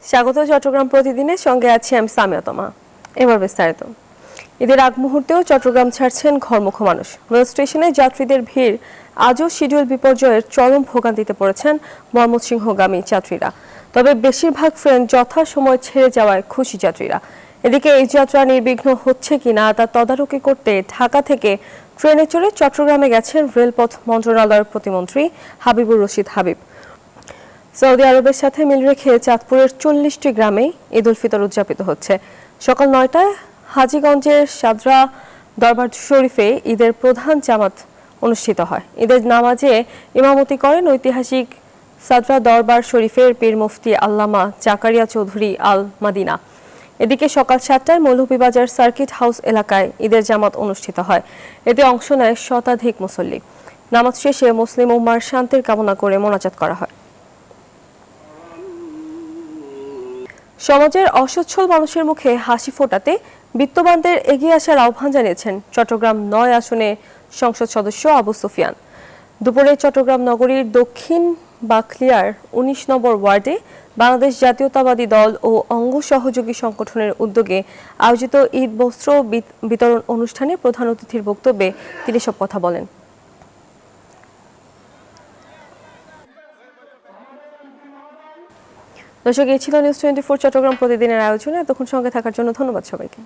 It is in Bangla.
স্বাগত চট্টগ্রাম প্রতিদিনের সঙ্গে আছি আমি সামিয়া তমা। এবার বিস্তারিত। ঈদের আগ মুহূর্তেও চট্টগ্রাম ছাড়ছেন ঘরমুখ মানুষ। রেল স্টেশনে যাত্রীদের ভিড় আজও শিডিউল বিপর্যয়ের চরম ভোগান্তিতে পড়েছেন ময়মনসিংহগামী যাত্রীরা। তবে বেশিরভাগ ট্রেন যথাসময়ে ছেড়ে যাওয়ায় খুশি যাত্রীরা। এদিকে এই যাত্রা নির্বিঘ্ন হচ্ছে কিনা তা তদারকি করতে ঢাকা থেকে ট্রেনে চড়ে চট্টগ্রামে গেছেন রেলপথ মন্ত্রণালয়ের প্রতিমন্ত্রী হাবিবুর রশিদ হাবিব। সৌদি আরবের সাথে মিল রেখে চাঁদপুরের 40টি গ্রামে ঈদ উল ফিতর উদযাপিত হচ্ছে। সকাল 9টায় হাজীগঞ্জের সাদরা দরবার শরীফে ঈদের প্রধান জামাত অনুষ্ঠিত হয়। ঈদের নামাজে ইমামতি করেন ঐতিহাসিক সাদরা দরবার শরীফের পীর মুফতি আল্লামা জাকারিয়া চৌধুরী আল মাদিনা। এদিকে সকাল 7টায় মৌলভীবাজার সার্কিট হাউস এলাকায় ঈদের জামাত অনুষ্ঠিত হয়। এতে অংশ নেয় শতাধিক মুসল্লি। নামাজ শেষে মুসলিম উম্মার শান্তির কামনা করে মোনাজাত করা হয়। সমাজের অসচ্ছল মানুষের মুখে হাসি ফোটাতে বিত্তবানদের এগিয়ে আসার আহ্বান জানিয়েছেন চট্টগ্রাম 9 আসনে সংসদ সদস্য আবু সুফিয়ান। দুপুরে চট্টগ্রাম নগরীর দক্ষিণ বাকলিয়ার 19 নম্বর ওয়ার্ডে বাংলাদেশ জাতীয়তাবাদী দল ও অঙ্গ সহযোগী সংগঠনের উদ্যোগে আয়োজিত ঈদ বস্ত্র বিতরণ অনুষ্ঠানে প্রধান অতিথির বক্তব্যে তিনি সব কথা বলেন। দর্শক, এই ছিল নিউজ 24 চট্টগ্রাম প্রতিদিনের আয়োজনে। এতক্ষণ সঙ্গে থাকার জন্য ধন্যবাদ সবাইকে।